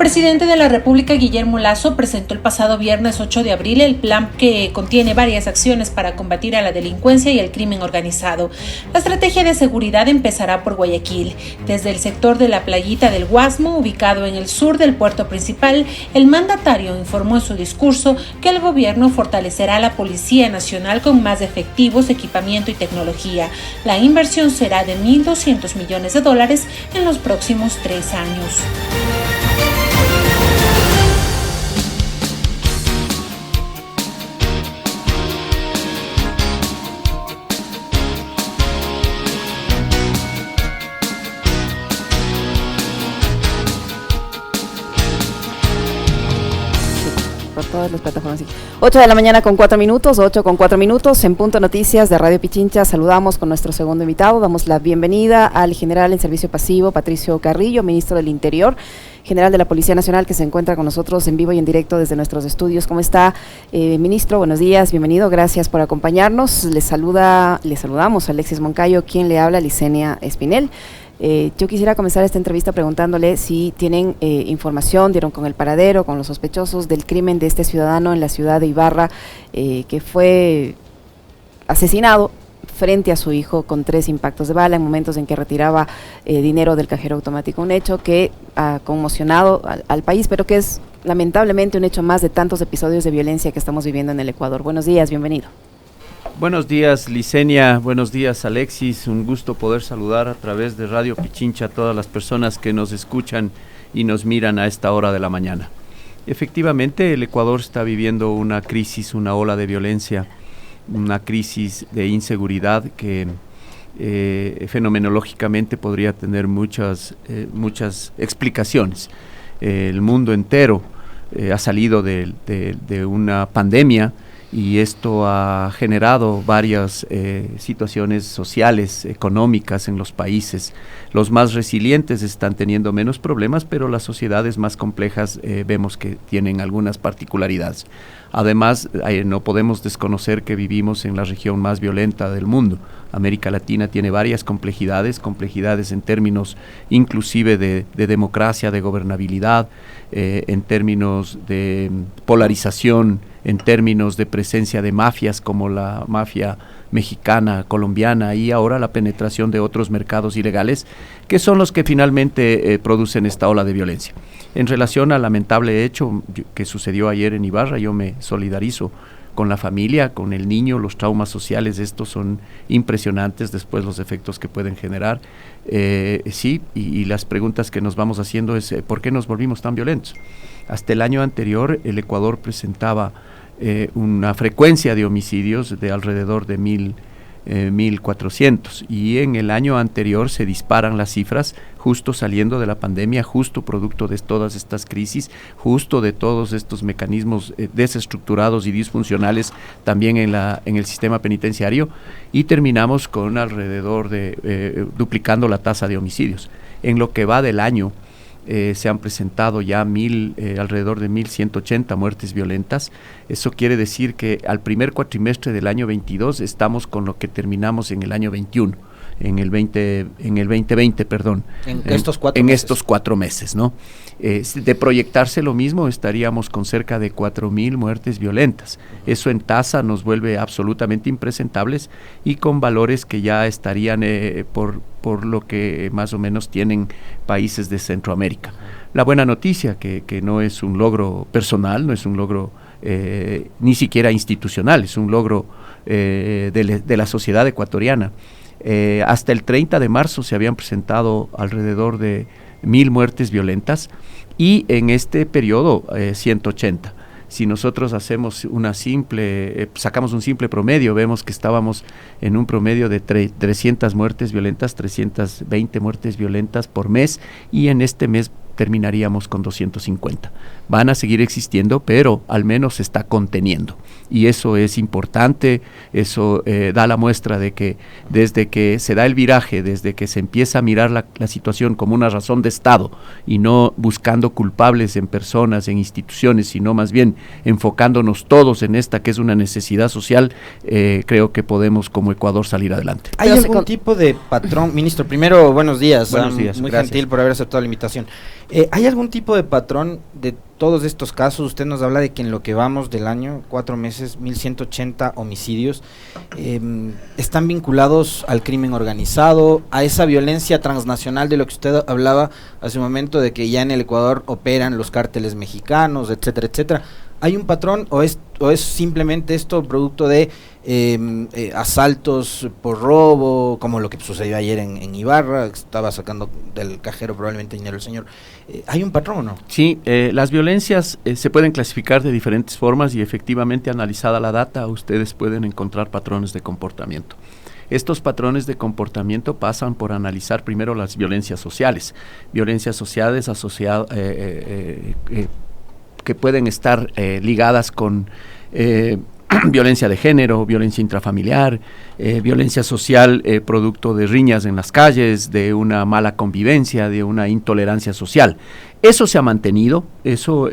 presidente de la República, Guillermo Lasso, presentó el pasado viernes 8 de abril el plan que contiene varias acciones para combatir a la delincuencia y el crimen organizado. La estrategia de seguridad empezará por Guayaquil. Desde el sector de la playita del Guasmo, ubicado en el sur del puerto principal, el mandatario informó en su discurso que el gobierno fortalecerá a la Policía Nacional con más efectivos, equipamiento y tecnología. La inversión será de $1.200 millones en los próximos 3 años. Por todas las plataformas. 8 de la mañana con 4 minutos, 8 con 4 minutos, en Punto Noticias de Radio Pichincha. Saludamos con nuestro segundo invitado, damos la bienvenida al general en servicio pasivo, Patricio Carrillo, ministro del Interior, general de la Policía Nacional, que se encuentra con nosotros en vivo y en directo desde nuestros estudios. ¿Cómo está, ministro? Buenos días, bienvenido, gracias por acompañarnos. Les saludamos a Alexis Moncayo, quien le habla, Licenia Espinel. Yo quisiera comenzar esta entrevista preguntándole si tienen información, dieron con el paradero, con los sospechosos del crimen de este ciudadano en la ciudad de Ibarra, que fue asesinado frente a su hijo con 3 impactos de bala en momentos en que retiraba dinero del cajero automático. Un hecho que ha conmocionado al país, pero que es lamentablemente un hecho más de tantos episodios de violencia que estamos viviendo en el Ecuador. Buenos días, bienvenido. Buenos días, Licenia, buenos días, Alexis, un gusto poder saludar a través de Radio Pichincha a todas las personas que nos escuchan y nos miran a esta hora de la mañana. Efectivamente, el Ecuador está viviendo una crisis, una ola de violencia, una crisis de inseguridad que fenomenológicamente podría tener muchas explicaciones. El mundo entero ha salido de una pandemia, y esto ha generado varias situaciones sociales, económicas en los países. Los más resilientes están teniendo menos problemas, pero las sociedades más complejas vemos que tienen algunas particularidades. Además, no podemos desconocer que vivimos en la región más violenta del mundo. América Latina tiene varias complejidades en términos inclusive de democracia, de gobernabilidad, en términos de polarización, en términos de presencia de mafias como la mafia mexicana, colombiana, y ahora la penetración de otros mercados ilegales, que son los que finalmente producen esta ola de violencia. En relación al lamentable hecho que sucedió ayer en Ibarra, yo me solidarizo con la familia, con el niño. Los traumas sociales de estos son impresionantes, después los efectos que pueden generar. Sí, y las preguntas que nos vamos haciendo es ¿por qué nos volvimos tan violentos? Hasta el año anterior el Ecuador presentaba una frecuencia de homicidios de alrededor de 1.400, y en el año anterior se disparan las cifras justo saliendo de la pandemia, justo producto de todas estas crisis, justo de todos estos mecanismos desestructurados y disfuncionales también en el sistema penitenciario, y terminamos con alrededor de duplicando la tasa de homicidios. En lo que va del año se han presentado ya alrededor de 1.180 muertes violentas. Eso quiere decir que al primer cuatrimestre del año 22 estamos con lo que terminamos en el año 21, en el 2020, perdón. En estos 4 meses, ¿no? De proyectarse lo mismo, estaríamos con cerca de 4.000 muertes violentas. Eso en tasa nos vuelve absolutamente impresentables y con valores que ya estarían por lo que más o menos tienen países de Centroamérica. La buena noticia, que no es un logro personal, no es un logro ni siquiera institucional, es un logro de la sociedad ecuatoriana. Hasta el 30 de marzo se habían presentado alrededor de 1.000 muertes violentas, y en este periodo 180. Si nosotros hacemos sacamos un simple promedio, vemos que estábamos en un promedio de 300 muertes violentas, 320 muertes violentas por mes, y en este mes terminaríamos con 250. Van a seguir existiendo, pero al menos se está conteniendo, y eso es importante. Eso da la muestra de que desde que se da el viraje, desde que se empieza a mirar la situación como una razón de Estado y no buscando culpables en personas, en instituciones, sino más bien enfocándonos todos en esta que es una necesidad social, creo que podemos como Ecuador salir adelante. ¿Hay algún tipo de patrón? Ministro, primero buenos días, buenos días, muy gracias. gentil por haber aceptado la invitación. ¿Hay algún tipo de patrón de todos estos casos? Usted nos habla de que en lo que vamos del año, 4 meses, 1.180 homicidios, están vinculados al crimen organizado, a esa violencia transnacional de lo que usted hablaba hace un momento, de que ya en el Ecuador operan los cárteles mexicanos, etcétera, etcétera. ¿Hay un patrón o es simplemente esto producto de asaltos por robo, como lo que sucedió ayer en Ibarra, que estaba sacando del cajero probablemente dinero el señor? ¿Hay un patrón o no? Sí, las violencias se pueden clasificar de diferentes formas y efectivamente analizada la data ustedes pueden encontrar patrones de comportamiento. Estos patrones de comportamiento pasan por analizar primero las violencias sociales asociadas que pueden estar ligadas con violencia de género, violencia intrafamiliar, violencia social producto de riñas en las calles, de una mala convivencia, de una intolerancia social. Eso se ha mantenido, eso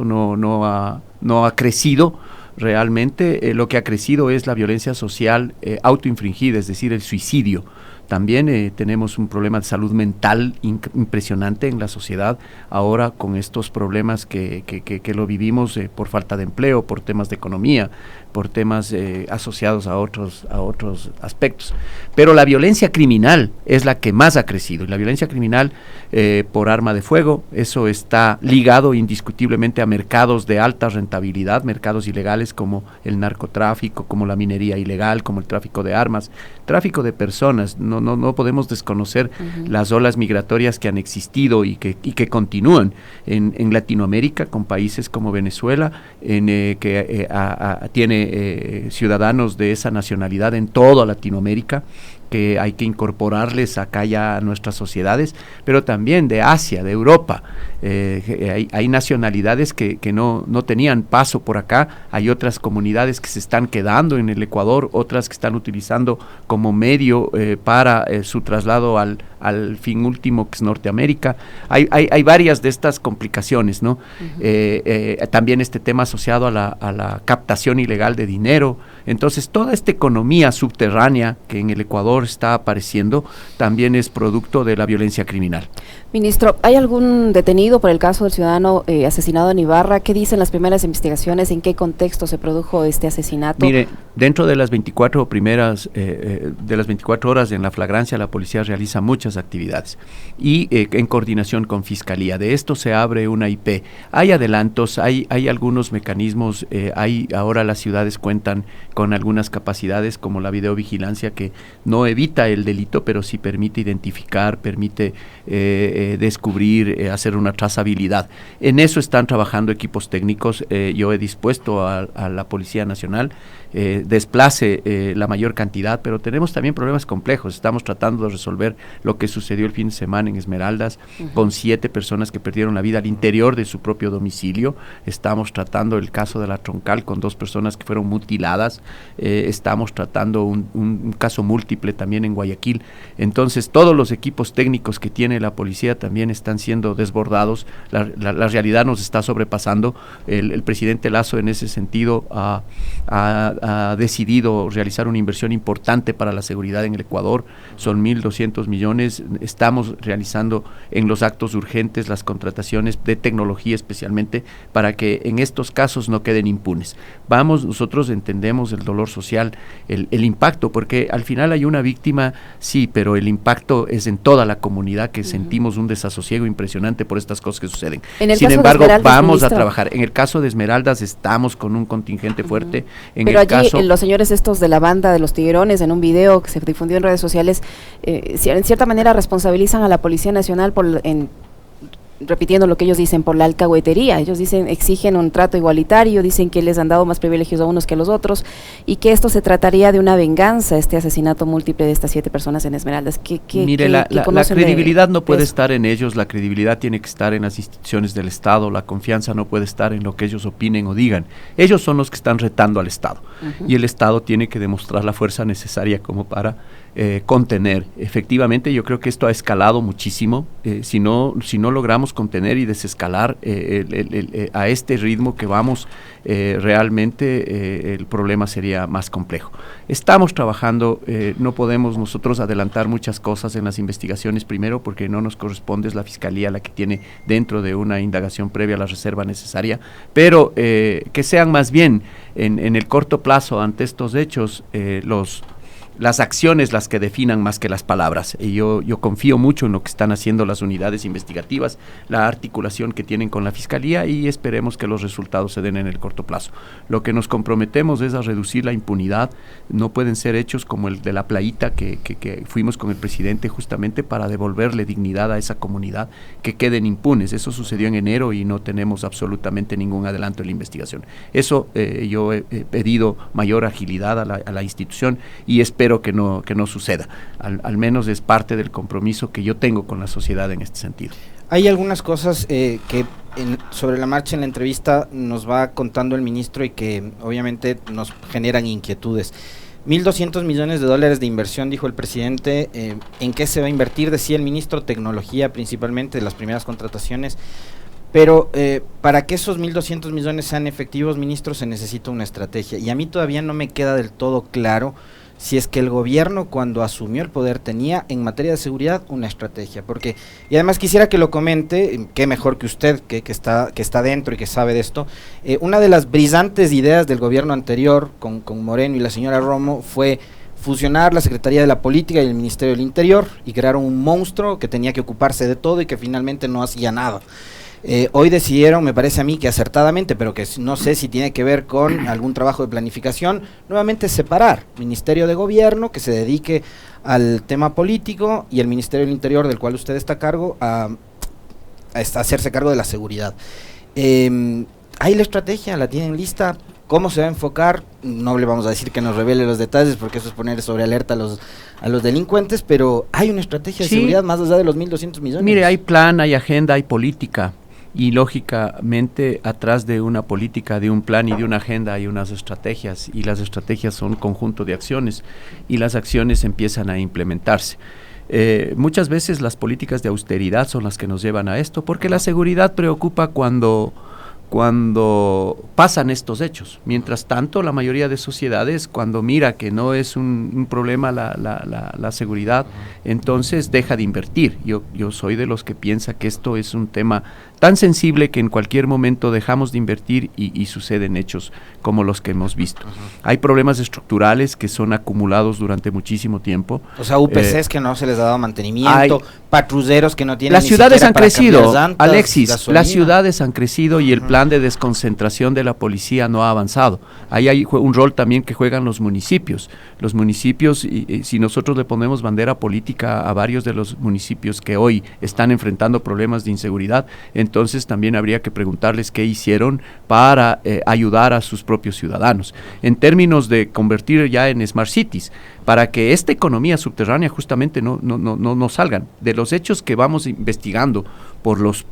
no ha crecido realmente. Lo que ha crecido es la violencia social autoinfringida, es decir, el suicidio. También tenemos un problema de salud mental impresionante en la sociedad ahora con estos problemas que lo vivimos por falta de empleo, por temas de economía, por temas asociados a otros aspectos. Pero la violencia criminal es la que más ha crecido, y la violencia criminal por arma de fuego, eso está ligado indiscutiblemente a mercados de alta rentabilidad, mercados ilegales como el narcotráfico, como la minería ilegal, como el tráfico de armas, tráfico de personas. No podemos desconocer las olas migratorias que han existido y que continúan en Latinoamérica, con países como Venezuela, que tiene ciudadanos de esa nacionalidad en toda Latinoamérica, que hay que incorporarles acá ya a nuestras sociedades, pero también de Asia, de Europa. Hay nacionalidades que no tenían paso por acá, hay otras comunidades que se están quedando en el Ecuador, otras que están utilizando como medio para su traslado al fin último, que es Norteamérica. Hay varias de estas complicaciones, ¿no? También este tema asociado a la captación ilegal de dinero. Entonces, toda esta economía subterránea que en el Ecuador está apareciendo también es producto de la violencia criminal. Ministro, ¿hay algún detenido por el caso del ciudadano asesinado en Ibarra? ¿Qué dicen las primeras investigaciones? ¿En qué contexto se produjo este asesinato? Mire, dentro de las 24 horas en la flagrancia, la policía realiza muchas actividades y en coordinación con Fiscalía. De esto se abre una IP. Hay adelantos, hay algunos mecanismos, ahora las ciudades cuentan con algunas capacidades como la videovigilancia, que no evita el delito, pero sí permite identificar, permite descubrir, hacer una trazabilidad. En eso están trabajando equipos técnicos. Yo he dispuesto a la Policía Nacional desplace la mayor cantidad, pero tenemos también problemas complejos. Estamos tratando de resolver lo que sucedió el fin de semana en Esmeraldas, con 7 personas que perdieron la vida al interior de su propio domicilio. Estamos tratando el caso de la Troncal con 2 personas que fueron mutiladas. Estamos tratando un caso múltiple también en Guayaquil. Entonces, todos los equipos técnicos que tiene la policía también están siendo desbordados. La realidad nos está sobrepasando. El presidente Lasso en ese sentido ha decidido realizar una inversión importante para la seguridad en el Ecuador. Son 1.200 millones. Estamos realizando en los actos urgentes las contrataciones de tecnología especialmente para que en estos casos no queden impunes. Nosotros entendemos el dolor social, el impacto, porque al final hay una víctima, sí, pero el impacto es en toda la comunidad, que sentimos un desasosiego impresionante por estas cosas que suceden. Sin embargo, vamos a trabajar. En el caso de Esmeraldas estamos con un contingente fuerte. Pero allí los señores estos de la banda de los Tiguerones, en un video que se difundió en redes sociales, en cierta manera responsabilizan a la Policía Nacional repitiendo lo que ellos dicen, por la alcahuetería. Ellos exigen un trato igualitario, dicen que les han dado más privilegios a unos que a los otros, y que esto se trataría de una venganza, este asesinato múltiple de estas 7 personas en Esmeraldas. Mire, la credibilidad no puede estar en ellos, la credibilidad tiene que estar en las instituciones del Estado, la confianza no puede estar en lo que ellos opinen o digan. Ellos son los que están retando al Estado, y el Estado tiene que demostrar la fuerza necesaria como para contener. Efectivamente, yo creo que esto ha escalado muchísimo. Si no logramos podamos contener y desescalar a este ritmo que vamos, realmente el problema sería más complejo. Estamos trabajando, no podemos nosotros adelantar muchas cosas en las investigaciones, primero porque no nos corresponde, es la Fiscalía la que tiene dentro de una indagación previa la reserva necesaria, pero que sean más bien en el corto plazo ante estos hechos las acciones las que definan más que las palabras. Y yo confío mucho en lo que están haciendo las unidades investigativas, la articulación que tienen con la Fiscalía, y esperemos que los resultados se den en el corto plazo. Lo que nos comprometemos es a reducir la impunidad. No pueden ser hechos como el de la playita que fuimos con el presidente justamente para devolverle dignidad a esa comunidad, que queden impunes. Eso sucedió en enero y no tenemos absolutamente ningún adelanto en la investigación. Eso yo he pedido mayor agilidad a la institución y espero que no suceda. Al menos es parte del compromiso que yo tengo con la sociedad en este sentido. Hay algunas cosas que sobre la marcha en la entrevista nos va contando el ministro y que obviamente nos generan inquietudes. 1.200 millones de dólares de inversión, dijo el presidente. ¿En qué se va a invertir? Decía el ministro, tecnología principalmente, de las primeras contrataciones. Pero para que esos 1.200 millones sean efectivos, ministro, se necesita una estrategia. Y a mí todavía no me queda del todo claro si es que el gobierno, cuando asumió el poder, tenía en materia de seguridad una estrategia. Porque, y además quisiera que lo comente, qué mejor que usted, que está dentro y que sabe de esto. Una de las brillantes ideas del gobierno anterior, con Moreno y la señora Romo, fue fusionar la Secretaría de la Política y el Ministerio del Interior, y crearon un monstruo que tenía que ocuparse de todo y que finalmente no hacía nada. Hoy decidieron, me parece a mí que acertadamente, pero que no sé si tiene que ver con algún trabajo de planificación, nuevamente separar Ministerio de Gobierno, que se dedique al tema político, y el Ministerio del Interior, del cual usted está a cargo, a hacerse cargo de la seguridad. ¿Hay la estrategia? ¿La tienen lista? ¿Cómo se va a enfocar? No le vamos a decir que nos revele los detalles, porque eso es poner sobre alerta a los delincuentes, pero ¿hay una estrategia de seguridad más allá de los 1.200 millones? Mire, hay plan, hay agenda, hay política. Y lógicamente atrás de una política, de un plan y de una agenda hay unas estrategias, y las estrategias son conjunto de acciones, y las acciones empiezan a implementarse. Muchas veces las políticas de austeridad son las que nos llevan a esto, porque la seguridad preocupa cuando pasan estos hechos. Mientras tanto, la mayoría de sociedades, cuando mira que no es un problema la seguridad, entonces deja de invertir. Yo soy de los que piensa que esto es un tema tan sensible que en cualquier momento dejamos de invertir y suceden hechos como los que hemos visto. Hay problemas estructurales que son acumulados durante muchísimo tiempo. O sea, UPCs que no se les ha dado mantenimiento, patrulleros que no tienen las ni ciudades han para crecido, llantas, Alexis, gasolina. las ciudades han crecido y el plan de desconcentración de la policía no ha avanzado. Ahí hay un rol también que juegan los municipios. Los municipios, si nosotros le ponemos bandera política a varios de los municipios que hoy están enfrentando problemas de inseguridad, entonces también habría que preguntarles qué hicieron para ayudar a sus propios ciudadanos. En términos de convertir ya en smart cities, para que esta economía subterránea justamente no salgan. De los hechos que vamos investigando por los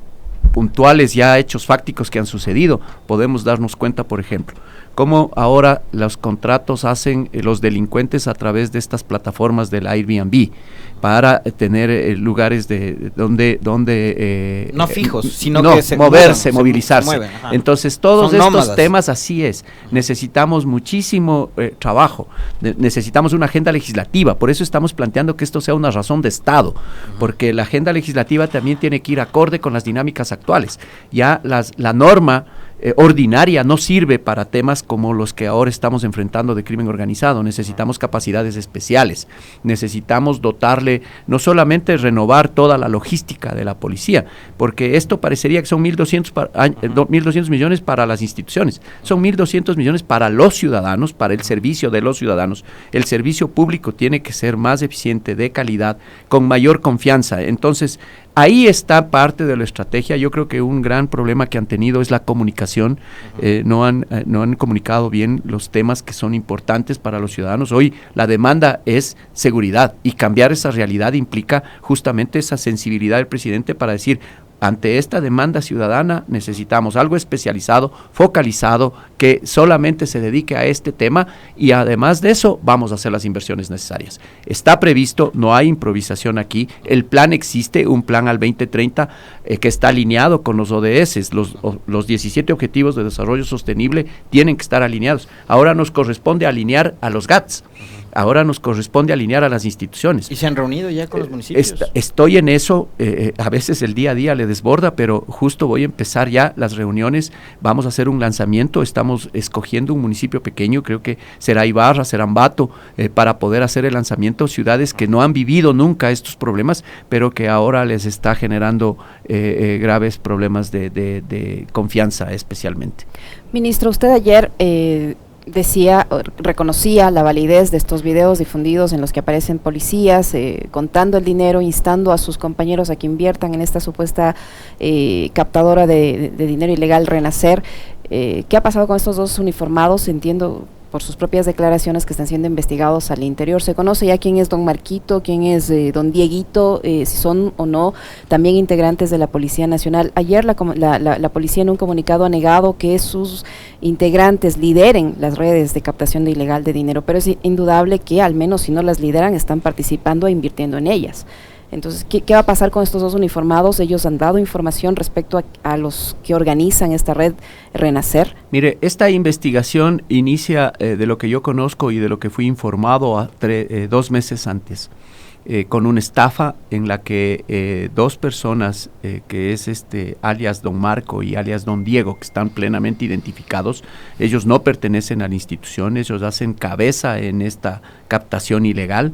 puntuales ya hechos fácticos que han sucedido, podemos darnos cuenta, por ejemplo, cómo ahora los contratos hacen los delincuentes a través de estas plataformas del Airbnb para tener lugares donde no fijos, sino no, que se movilizarse. Se mueven, entonces todos son estos nómadas. temas así es. Necesitamos muchísimo trabajo, necesitamos una agenda legislativa, por eso estamos planteando que esto sea una razón de Estado, porque la agenda legislativa también tiene que ir acorde con las dinámicas actuales. Ya la norma ordinaria no sirve para temas como los que ahora estamos enfrentando de crimen organizado. Necesitamos capacidades especiales, necesitamos dotarle, no solamente renovar toda la logística de la policía, porque esto parecería que son 1.200 millones para las instituciones, son 1.200 millones para los ciudadanos, para el servicio de los ciudadanos. El servicio público tiene que ser más eficiente, de calidad, con mayor confianza. Entonces, ahí está parte de la estrategia. Yo creo que un gran problema que han tenido es la comunicación. No han comunicado bien los temas que son importantes para los ciudadanos. Hoy la demanda es seguridad, y cambiar esa realidad implica justamente esa sensibilidad del presidente para decir: ante esta demanda ciudadana necesitamos algo especializado, focalizado, que solamente se dedique a este tema, y además de eso vamos a hacer las inversiones necesarias. Está previsto, no hay improvisación aquí, el plan existe, un plan al 2030 que está alineado con los ODS, los 17 Objetivos de Desarrollo Sostenible tienen que estar alineados. Ahora nos corresponde alinear a los GATS. Ahora nos corresponde alinear a las instituciones. ¿Y se han reunido ya con los municipios? Estoy en eso, a veces el día a día le desborda, pero justo voy a empezar ya las reuniones, vamos a hacer un lanzamiento, estamos escogiendo un municipio pequeño, creo que será Ibarra, será Ambato, para poder hacer el lanzamiento, ciudades que no han vivido nunca estos problemas, pero que ahora les está generando graves problemas de confianza especialmente. Ministro, usted ayer reconocía la validez de estos videos difundidos en los que aparecen policías contando el dinero, instando a sus compañeros a que inviertan en esta supuesta captadora de dinero ilegal Renacer. ¿Qué ha pasado con estos dos uniformados? Entiendo por sus propias declaraciones que están siendo investigados al interior. ¿Se conoce ya quién es don Marquito, quién es don Dieguito, si son o no también integrantes de la Policía Nacional? Ayer la policía en un comunicado ha negado que sus integrantes lideren las redes de captación de ilegal de dinero, pero es indudable que al menos si no las lideran están participando e invirtiendo en ellas. Entonces, ¿qué va a pasar con estos dos uniformados? ¿Ellos han dado información respecto a los que organizan esta red Renacer? Mire, esta investigación inicia de lo que yo conozco y de lo que fui informado 2 meses antes, con una estafa en la que 2 personas, que es alias don Marco y alias don Diego, que están plenamente identificados, ellos no pertenecen a la institución, ellos hacen cabeza en esta captación ilegal.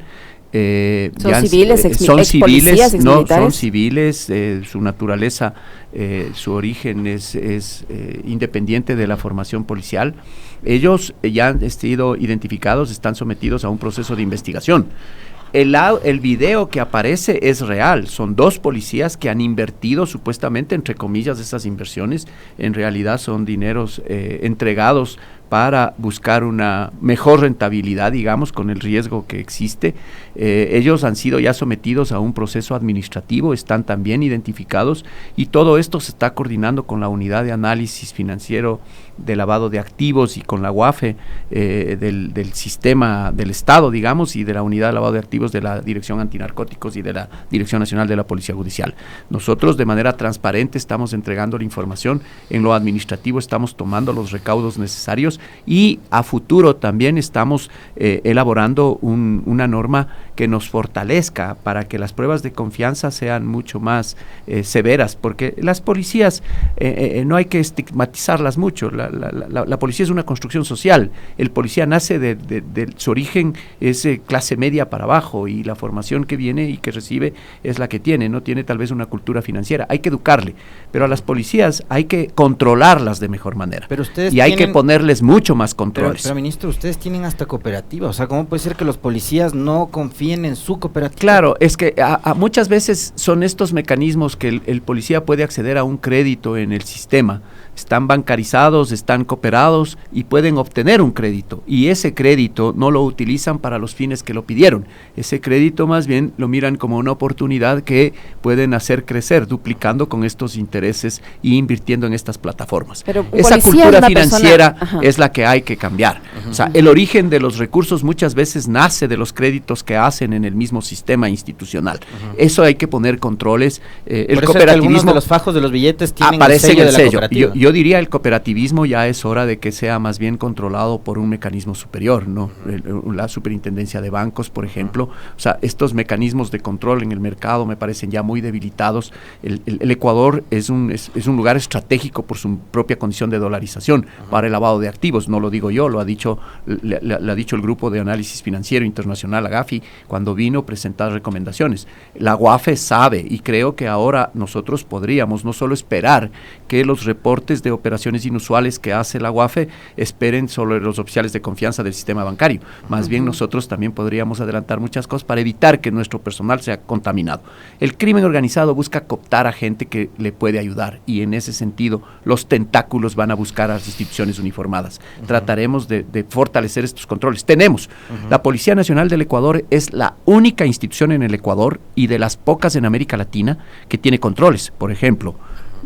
¿Son civiles, son civiles, su naturaleza, su origen es independiente de la formación policial. Ellos ya han sido identificados, están sometidos a un proceso de investigación. El video que aparece es real, son 2 policías que han invertido supuestamente, entre comillas, esas inversiones, en realidad son dineros entregados para buscar una mejor rentabilidad, digamos, con el riesgo que existe. Ellos han sido ya sometidos a un proceso administrativo, están también identificados, y todo esto se está coordinando con la Unidad de Análisis Financiero de Lavado de Activos y con la UAFE del sistema del Estado, digamos, y de la Unidad de Lavado de Activos de la Dirección Antinarcóticos y de la Dirección Nacional de la Policía Judicial. Nosotros de manera transparente estamos entregando la información, en lo administrativo estamos tomando los recaudos necesarios, y a futuro también estamos elaborando una norma que nos fortalezca para que las pruebas de confianza sean mucho más severas, porque las policías no hay que estigmatizarlas mucho. La policía es una construcción social, el policía nace de su origen, es clase media para abajo, y la formación que viene y que recibe es la que tiene, no tiene tal vez una cultura financiera, hay que educarle, pero a las policías hay que controlarlas de mejor manera, y hay que ponerles mucho más controles. Pero ministro, ustedes tienen hasta cooperativa, o sea, ¿cómo puede ser que los policías no confíen en su cooperativa? Claro, es que muchas veces son estos mecanismos que el policía puede acceder a un crédito en el sistema, están bancarizados, están cooperados y pueden obtener un crédito, y ese crédito no lo utilizan para los fines que lo pidieron, ese crédito más bien lo miran como una oportunidad que pueden hacer crecer, duplicando con estos intereses y invirtiendo en estas plataformas. Pero esa cultura financiera es la que hay que cambiar. O sea, el origen de los recursos muchas veces nace de los créditos que hacen en el mismo sistema institucional. Eso hay que poner controles. El cooperativismo, algunos de los fajos de los billetes tienen aparece el sello en el de la sello. cooperativa. Yo diría el cooperativismo ya es hora de que sea más bien controlado por un mecanismo superior, ¿no? La superintendencia de bancos, por ejemplo. O sea, estos mecanismos de control en el mercado me parecen ya muy debilitados. El Ecuador es un lugar estratégico por su propia condición de dolarización para el lavado de activos, no lo digo yo, lo ha dicho el Grupo de Análisis Financiero Internacional, AGAFI, cuando vino a presentar recomendaciones. La UAFE sabe, y creo que ahora nosotros podríamos no solo esperar que los reportes de operaciones inusuales que hace la UAFE esperen solo los oficiales de confianza del sistema bancario, más bien nosotros también podríamos adelantar muchas cosas para evitar que nuestro personal sea contaminado. El crimen organizado busca cooptar a gente que le puede ayudar, y en ese sentido los tentáculos van a buscar a las instituciones uniformadas. temas. Trataremos de fortalecer estos controles. Tenemos, la Policía Nacional del Ecuador es la única institución en el Ecuador y de las pocas en América Latina que tiene controles. Por ejemplo,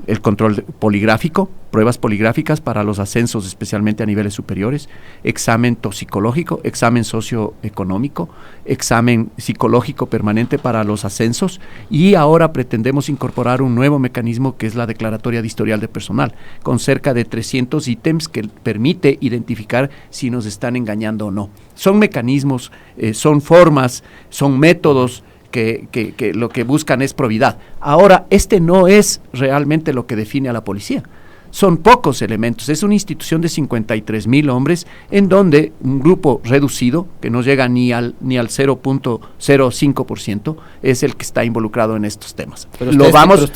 el control poligráfico, pruebas poligráficas para los ascensos, especialmente a niveles superiores, examen toxicológico, examen socioeconómico, examen psicológico permanente para los ascensos, y ahora pretendemos incorporar un nuevo mecanismo que es la declaratoria de historial de personal, con cerca de 300 ítems que permite identificar si nos están engañando o no. Son mecanismos, son formas, son métodos que lo que buscan es probidad. Ahora, este no es realmente lo que define a la policía. Son pocos elementos. Es una institución de 53,000 hombres en donde un grupo reducido, que no llega ni al 0.05%, es el que está involucrado en estos temas. Los vamos a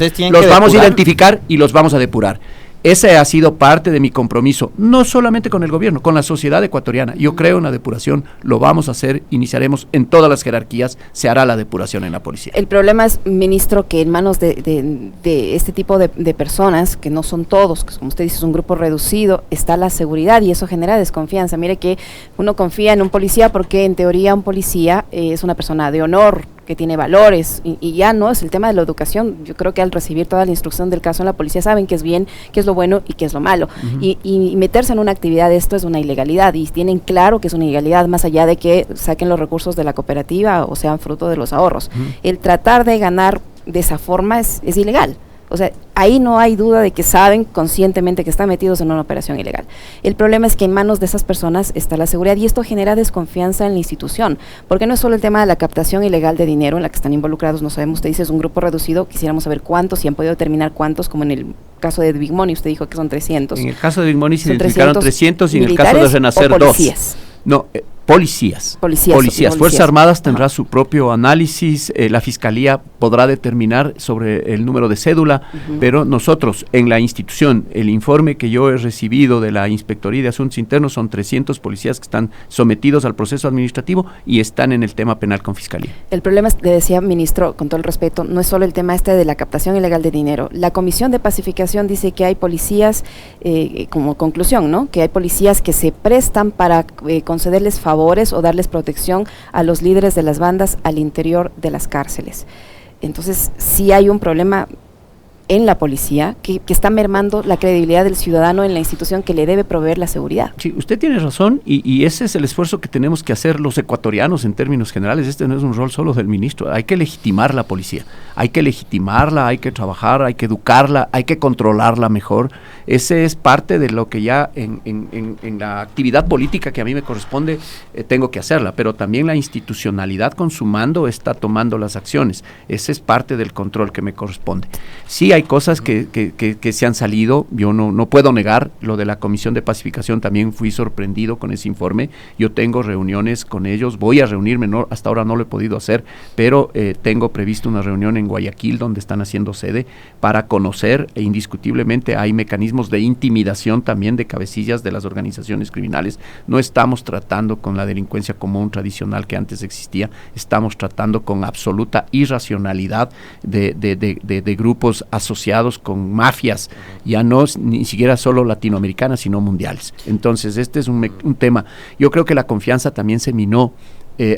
identificar y los vamos a depurar. Ese ha sido parte de mi compromiso, no solamente con el gobierno, con la sociedad ecuatoriana. Yo creo en la depuración, lo vamos a hacer, iniciaremos en todas las jerarquías, se hará la depuración en la policía. El problema es, ministro, que en manos de este tipo de personas, que no son todos, que como usted dice es un grupo reducido, está la seguridad y eso genera desconfianza. Mire que uno confía en un policía porque en teoría un policía es una persona de honor, que tiene valores, y ya no es el tema de la educación. Yo creo que al recibir toda la instrucción del caso en la policía saben qué es bien, qué es lo bueno y qué es lo malo. Y meterse en una actividad de esto es una ilegalidad, y tienen claro que es una ilegalidad, más allá de que saquen los recursos de la cooperativa o sean fruto de los ahorros. El tratar de ganar de esa forma es ilegal. O sea, ahí no hay duda de que saben conscientemente que están metidos en una operación ilegal. El problema es que en manos de esas personas está la seguridad, y esto genera desconfianza en la institución, porque no es solo el tema de la captación ilegal de dinero en la que están involucrados, no sabemos, usted dice es un grupo reducido, quisiéramos saber cuántos, si han podido determinar cuántos, como en el caso de Big Money, usted dijo que son 300. En el caso de Big Money se identificaron 300 y en el caso de Renacer 2. No, policías. Fuerzas Armadas tendrá su propio análisis, la Fiscalía podrá determinar sobre el número de cédula, pero nosotros en la institución, el informe que yo he recibido de la Inspectoría de Asuntos Internos son 300 policías que están sometidos al proceso administrativo y están en el tema penal con Fiscalía. El problema es, le decía, ministro, con todo el respeto, no es solo el tema de la captación ilegal de dinero. La Comisión de Pacificación dice que hay policías, como conclusión, ¿no?, que hay policías que se prestan para concederles favores o darles protección a los líderes de las bandas al interior de las cárceles. Entonces, sí hay un problema en la policía que está mermando la credibilidad del ciudadano en la institución que le debe proveer la seguridad. Sí, usted tiene razón, y ese es el esfuerzo que tenemos que hacer los ecuatorianos en términos generales. Este no es un rol solo del ministro, hay que legitimar la policía, hay que legitimarla, hay que trabajar, hay que educarla, hay que controlarla mejor. Ese es parte de lo que ya en la actividad política que a mí me corresponde tengo que hacerla, pero también la institucionalidad con su mando está tomando las acciones. Ese es parte del control que me corresponde. Sí, hay cosas que se han salido, yo no puedo negar lo de la Comisión de Pacificación, también fui sorprendido con ese informe, yo tengo reuniones con ellos, voy a reunirme, hasta ahora no lo he podido hacer, pero tengo previsto una reunión en Guayaquil donde están haciendo sede para conocer, e indiscutiblemente hay mecanismos de intimidación también de cabecillas de las organizaciones criminales. No estamos tratando con la delincuencia común tradicional que antes existía, estamos tratando con absoluta irracionalidad de grupos asociados con mafias, ya no ni siquiera solo latinoamericanas, sino mundiales. Entonces, este es un tema. Yo creo que la confianza también se minó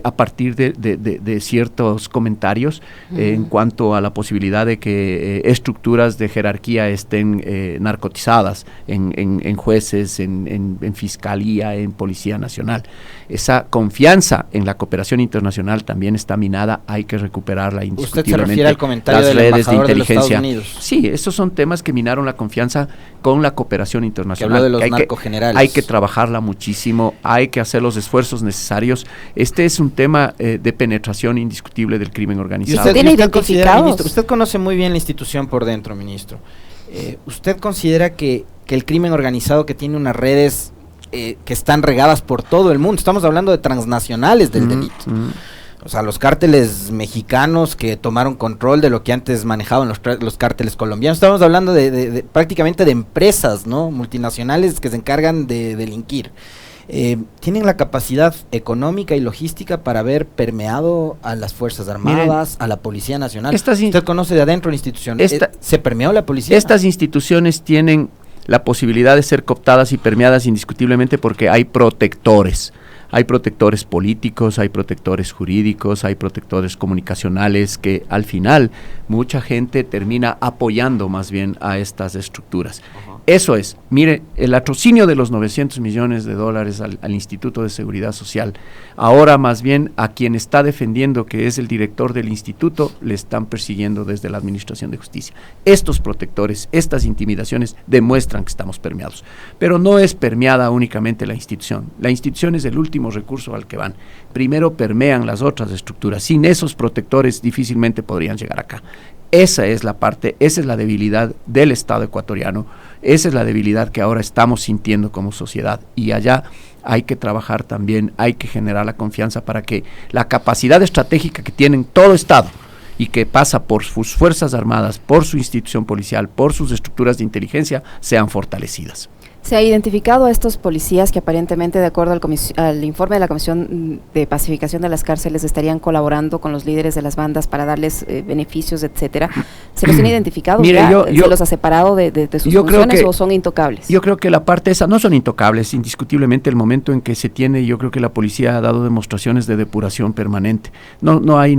a partir de ciertos comentarios en cuanto a la posibilidad de que estructuras de jerarquía estén narcotizadas en jueces, en fiscalía, en Policía Nacional. Esa confianza en la cooperación internacional también está minada, hay que recuperarla indiscutiblemente. ¿Usted se refiere al comentario las del redes de embajador inteligencia. de los Estados Unidos? Sí, esos son temas que minaron la confianza con la cooperación internacional. Que habló de los narcogenerales. Hay que trabajarla muchísimo, hay que hacer los esfuerzos necesarios. Este es un tema de penetración indiscutible del crimen organizado. Usted conoce muy bien la institución por dentro, ministro. ¿Usted considera que el crimen organizado, que tiene unas redes que están regadas por todo el mundo, estamos hablando de transnacionales del delito, o sea, los cárteles mexicanos que tomaron control de lo que antes manejaban los cárteles colombianos, estamos hablando de prácticamente de empresas, ¿no?, multinacionales que se encargan de delinquir, tienen la capacidad económica y logística para haber permeado a las Fuerzas Armadas, miren, a la Policía Nacional. Usted conoce de adentro la institución. ¿Se permeó la policía? Estas instituciones tienen la posibilidad de ser cooptadas y permeadas indiscutiblemente porque hay protectores. Hay protectores políticos, hay protectores jurídicos, hay protectores comunicacionales que al final mucha gente termina apoyando más bien a estas estructuras. Eso es, mire, el latrocinio de los 900 millones de dólares al Instituto de Seguridad Social, ahora más bien a quien está defendiendo, que es el director del instituto, le están persiguiendo desde la Administración de Justicia. Estos protectores, estas intimidaciones demuestran que estamos permeados, pero no es permeada únicamente la institución es el último recurso al que van. Primero permean las otras estructuras, sin esos protectores difícilmente podrían llegar acá. Esa es la parte, esa es la debilidad del Estado ecuatoriano, esa es la debilidad que ahora estamos sintiendo como sociedad, y allá hay que trabajar también, hay que generar la confianza para que la capacidad estratégica que tienen todo Estado y que pasa por sus Fuerzas Armadas, por su institución policial, por sus estructuras de inteligencia, sean fortalecidas. ¿Se ha identificado a estos policías que aparentemente, de acuerdo al informe de la Comisión de Pacificación de las Cárceles, estarían colaborando con los líderes de las bandas para darles beneficios, etcétera? ¿Se los tiene identificado? Mire, ¿Se los ha separado de sus funciones o son intocables? Yo creo que la parte esa no son intocables, indiscutiblemente el momento en que se tiene, yo creo que la policía ha dado demostraciones de depuración permanente. No hay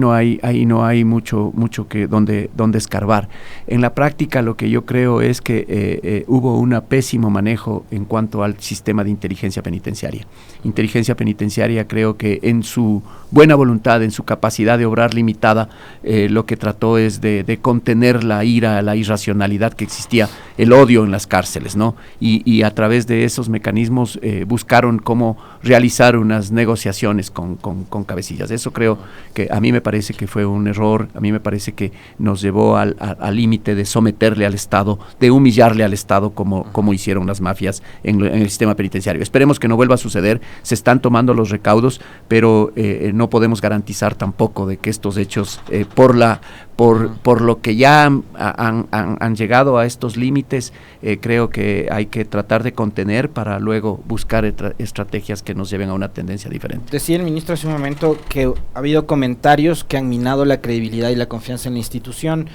mucho que donde escarbar. En la práctica lo que yo creo es que hubo un pésimo manejo en cuanto al sistema de inteligencia penitenciaria. Inteligencia penitenciaria creo que en su buena voluntad, en su capacidad de obrar limitada, lo que trató es de contener la ira, la irracionalidad que existía, el odio en las cárceles, ¿no? Y a través de esos mecanismos buscaron cómo realizar unas negociaciones con cabecillas. Eso creo que a mí me parece que fue un error, a mí me parece que nos llevó al límite de someterle al Estado, de humillarle al Estado como hicieron las mafias en el sistema penitenciario. Esperemos que no vuelva a suceder, se están tomando los recaudos, pero no podemos garantizar tampoco de que estos hechos, por lo que ya han llegado a estos límites, creo que hay que tratar de contener para luego buscar estrategias que nos lleven a una tendencia diferente. Decía el ministro hace un momento que ha habido comentarios que han minado la credibilidad y la confianza en la institución,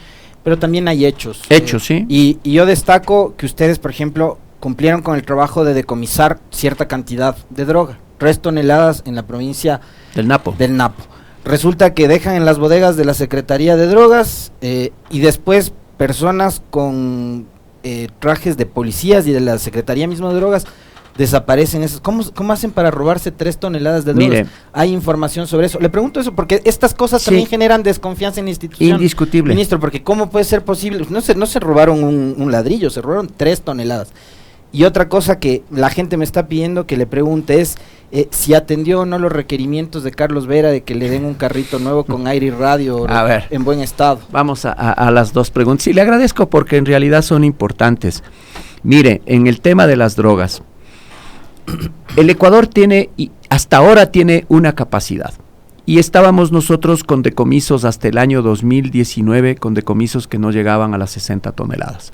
pero también hay hechos. Sí. Y yo destaco que ustedes, por ejemplo, cumplieron con el trabajo de decomisar cierta cantidad de droga, 3 toneladas en la provincia del Napo. Resulta que dejan en las bodegas de la Secretaría de Drogas y después personas con trajes de policías y de la Secretaría misma de Drogas desaparecen. ¿Cómo hacen para robarse 3 toneladas de drogas? Mire, ¿hay información sobre eso? Le pregunto eso porque estas cosas también generan desconfianza en la institución. Indiscutible. Ministro, porque ¿cómo puede ser posible? No se robaron un ladrillo, se robaron 3 toneladas. Y otra cosa que la gente me está pidiendo que le pregunte es si atendió o no los requerimientos de Carlos Vera de que le den un carrito nuevo con aire y radio en buen estado. Vamos a las dos preguntas. Sí, le agradezco porque en realidad son importantes. Mire, en el tema de las drogas, el Ecuador hasta ahora tiene una capacidad. Y estábamos nosotros con decomisos hasta el año 2019, con decomisos que no llegaban a las 60 toneladas.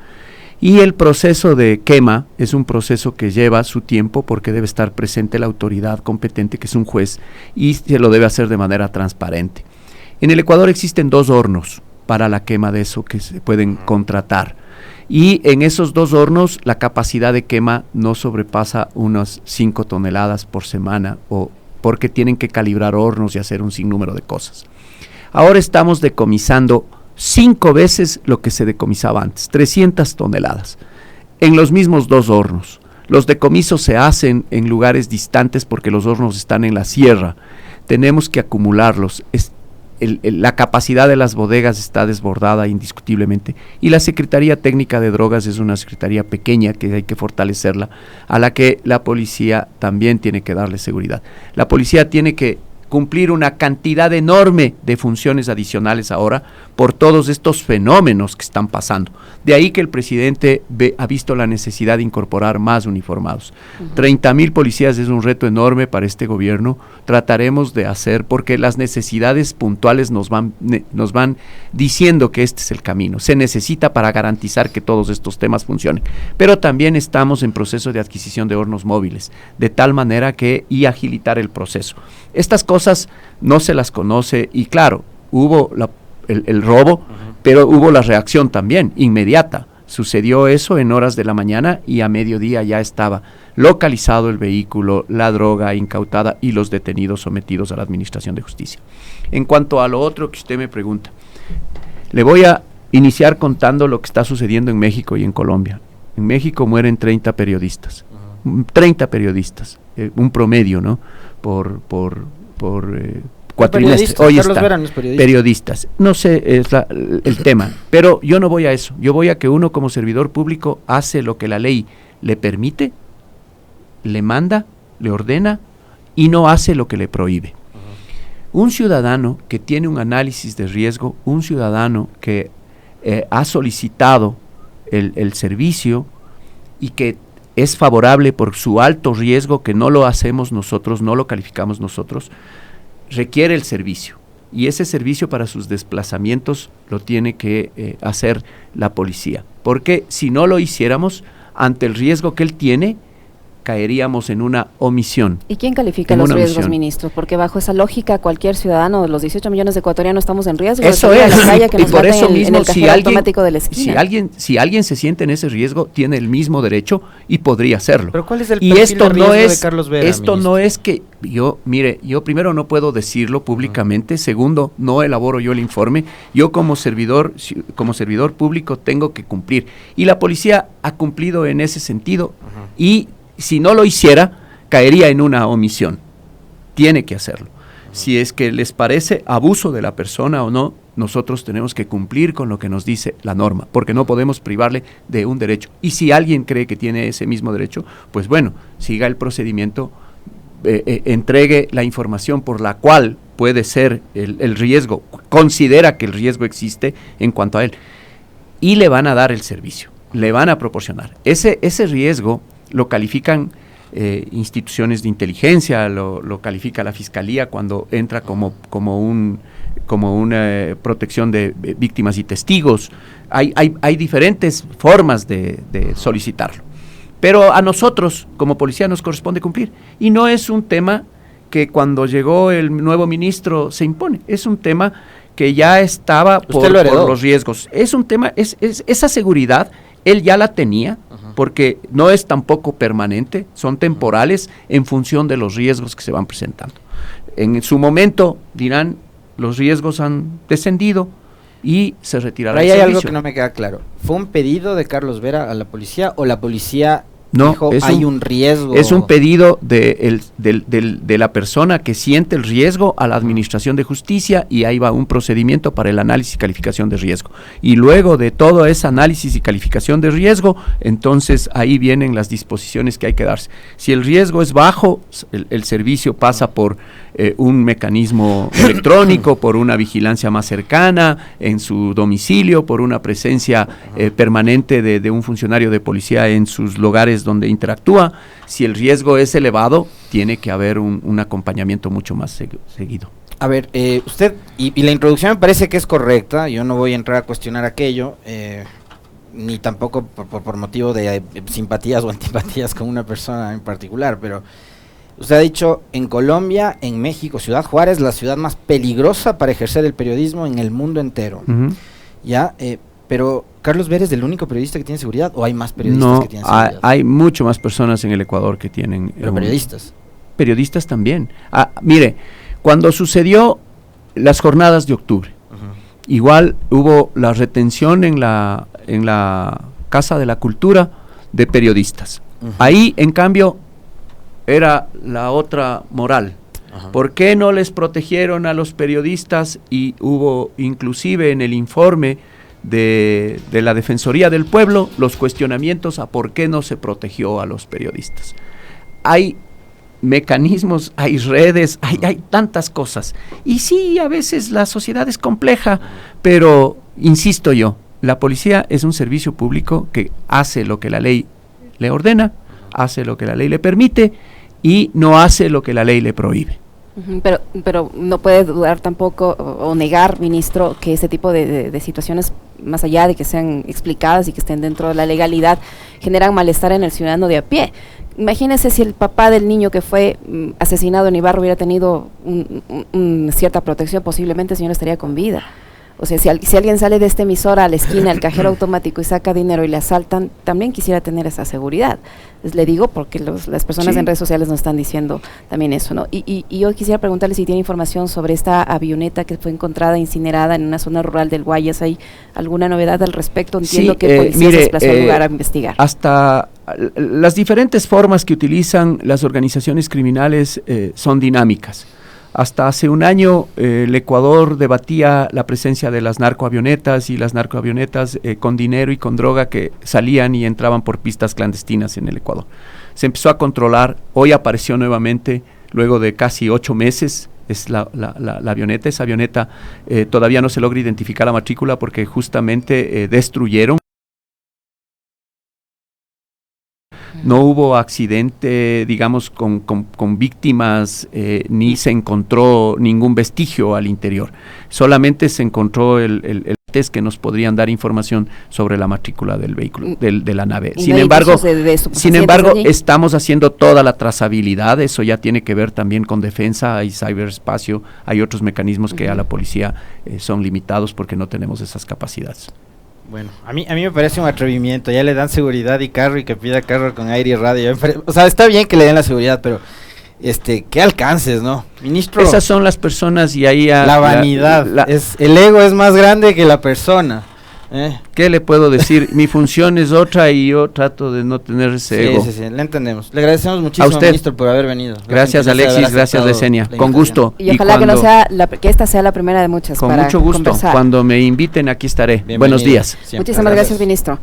Y el proceso de quema es un proceso que lleva su tiempo porque debe estar presente la autoridad competente, que es un juez, y se lo debe hacer de manera transparente. En el Ecuador existen 2 hornos para la quema de eso que se pueden contratar. Y en esos 2 hornos la capacidad de quema no sobrepasa unas 5 toneladas por semana, porque tienen que calibrar hornos y hacer un sinnúmero de cosas. Ahora estamos decomisando 5 veces lo que se decomisaba antes, 300 toneladas, en los mismos 2 hornos. Los decomisos se hacen en lugares distantes porque los hornos están en la sierra. Tenemos que acumularlos. La capacidad de las bodegas está desbordada indiscutiblemente, y la Secretaría Técnica de Drogas es una secretaría pequeña que hay que fortalecerla, a la que la policía también tiene que darle seguridad. La policía tiene que cumplir una cantidad enorme de funciones adicionales ahora por todos estos fenómenos que están pasando. De ahí que el presidente ha visto la necesidad de incorporar más uniformados. 30,000 policías es un reto enorme para este gobierno. Trataremos de hacer, porque las necesidades puntuales nos van diciendo que este es el camino. Se necesita para garantizar que todos estos temas funcionen. Pero también estamos en proceso de adquisición de hornos móviles, de tal manera y agilitar el proceso. Estas cosas no se las conoce, y claro, hubo el robo, pero hubo la reacción también inmediata. Sucedió eso en horas de la mañana y a mediodía ya estaba localizado el vehículo, la droga incautada y los detenidos sometidos a la Administración de Justicia. En cuanto a lo otro que usted me pregunta, le voy a iniciar contando lo que está sucediendo en México y en Colombia. En México mueren 30 periodistas, 30 periodistas, un promedio, ¿no? Por cuatrimestre. Hoy está, periodistas. No sé, es el tema, pero yo no voy a eso. Yo voy a que uno como servidor público hace lo que la ley le permite, le manda, le ordena y no hace lo que le prohíbe. Un ciudadano que tiene un análisis de riesgo, un ciudadano que ha solicitado el servicio y que es favorable por su alto riesgo, que no lo hacemos nosotros, no lo calificamos nosotros, requiere el servicio. Y ese servicio para sus desplazamientos lo tiene que hacer la policía. Porque si no lo hiciéramos, ante el riesgo que él tiene, caeríamos en una omisión. ¿Y quién califica los riesgos, ministro? Porque bajo esa lógica, cualquier ciudadano, los 18 millones de ecuatorianos estamos en riesgo. Eso es, la calle que y nos por eso en mismo, el cajero automático de la esquina. Si alguien se siente en ese riesgo, tiene el mismo derecho y podría hacerlo. Pero ¿cuál es el y perfil esto de no riesgo es, de Carlos Vera, esto ministro? no es que yo primero no puedo decirlo públicamente, segundo, no elaboro yo el informe, yo como servidor público tengo que cumplir. Y la policía ha cumplido en ese sentido y si no lo hiciera, caería en una omisión. Tiene que hacerlo. Si es que les parece abuso de la persona o no, nosotros tenemos que cumplir con lo que nos dice la norma, porque no podemos privarle de un derecho. Y si alguien cree que tiene ese mismo derecho, pues bueno, siga el procedimiento, entregue la información por la cual puede ser el riesgo, considera que el riesgo existe en cuanto a él, y le van a dar el servicio, le van a proporcionar. Ese riesgo lo califican instituciones de inteligencia, lo califica la Fiscalía cuando entra como una protección de víctimas y testigos. Hay diferentes formas de solicitarlo. Pero a nosotros, como policía, nos corresponde cumplir. Y no es un tema que cuando llegó el nuevo ministro se impone, es un tema que ya estaba por los riesgos. Es un tema, esa seguridad, él ya la tenía, porque no es tampoco permanente, son temporales en función de los riesgos que se van presentando. En su momento dirán, los riesgos han descendido y se retirará el servicio. Hay algo que no me queda claro. ¿Fue un pedido de Carlos Vera a la policía o la policía no, dijo hay un riesgo? Es un pedido de la persona que siente el riesgo a la Administración de Justicia y ahí va un procedimiento para el análisis y calificación de riesgo. Y luego de todo ese análisis y calificación de riesgo, entonces ahí vienen las disposiciones que hay que darse. Si el riesgo es bajo, el servicio pasa por un mecanismo electrónico, por una vigilancia más cercana en su domicilio, por una presencia permanente de un funcionario de policía en sus lugares donde interactúa. Si el riesgo es elevado, tiene que haber un acompañamiento mucho más seguido. A ver, usted, y la introducción me parece que es correcta, yo no voy a entrar a cuestionar aquello, ni tampoco por motivo de simpatías o antipatías con una persona en particular, pero usted ha dicho, en Colombia, en México, Ciudad Juárez, la ciudad más peligrosa para ejercer el periodismo en el mundo entero. ¿Ya? Pero, ¿Carlos Vera es el único periodista que tiene seguridad o hay más periodistas que tienen seguridad? No, hay mucho más personas en el Ecuador que tienen... ¿Pero periodistas? Periodistas también. Mire, cuando sucedió las jornadas de octubre, igual hubo la retención en la Casa de la Cultura de periodistas. Ahí, en cambio, era la otra moral. ¿Por qué no les protegieron a los periodistas? Y hubo inclusive en el informe de la Defensoría del Pueblo los cuestionamientos a por qué no se protegió a los periodistas. Hay mecanismos, hay redes, hay tantas cosas. Y sí, a veces la sociedad es compleja, pero insisto yo, la policía es un servicio público que hace lo que la ley le ordena, hace lo que la ley le permite y no hace lo que la ley le prohíbe. Pero no puede dudar tampoco o negar, ministro, que ese tipo de situaciones, más allá de que sean explicadas y que estén dentro de la legalidad, generan malestar en el ciudadano de a pie. Imagínese si el papá del niño que fue asesinado en Ibarra hubiera tenido cierta protección, posiblemente el señor estaría con vida. O sea, si alguien sale de esta emisora a la esquina, al cajero automático y saca dinero y le asaltan, también quisiera tener esa seguridad. Le digo porque las personas en redes sociales nos están diciendo también eso, ¿no? Y yo quisiera preguntarle si tiene información sobre esta avioneta que fue encontrada incinerada en una zona rural del Guayas. ¿Hay alguna novedad al respecto? Entiendo que policía se desplazó al lugar a investigar. Hasta las diferentes formas que utilizan las organizaciones criminales son dinámicas. Hasta hace un año el Ecuador debatía la presencia de las narcoavionetas y las narcoavionetas con dinero y con droga que salían y entraban por pistas clandestinas en el Ecuador. Se empezó a controlar, hoy apareció nuevamente, luego de casi 8 meses, es la avioneta. Esa avioneta todavía no se logra identificar la matrícula porque justamente destruyeron. No hubo accidente, digamos, con víctimas, ni se encontró ningún vestigio al interior. Solamente se encontró el test que nos podrían dar información sobre la matrícula del vehículo, de la nave. Sin embargo, estamos haciendo toda la trazabilidad. Eso ya tiene que ver también con defensa y ciberespacio. Hay otros mecanismos que a la policía son limitados porque no tenemos esas capacidades. Bueno, a mí me parece un atrevimiento. Ya le dan seguridad y carro y que pida carro con aire y radio. O sea, está bien que le den la seguridad, pero ¿qué alcances, no? Ministro. Esas son las personas y ahí la vanidad. El ego es más grande que la persona. ¿Qué le puedo decir? Mi función es otra y yo trato de no tener ese ego. Sí, le entendemos. Le agradecemos muchísimo, ministro, por haber venido. Gracias, Alexis, gracias, Yesenia. Con gusto. Y ojalá que esta sea la primera de muchas. Con mucho gusto. Conversar. Cuando me inviten, aquí estaré. Buenos días. Muchísimas gracias, ministro.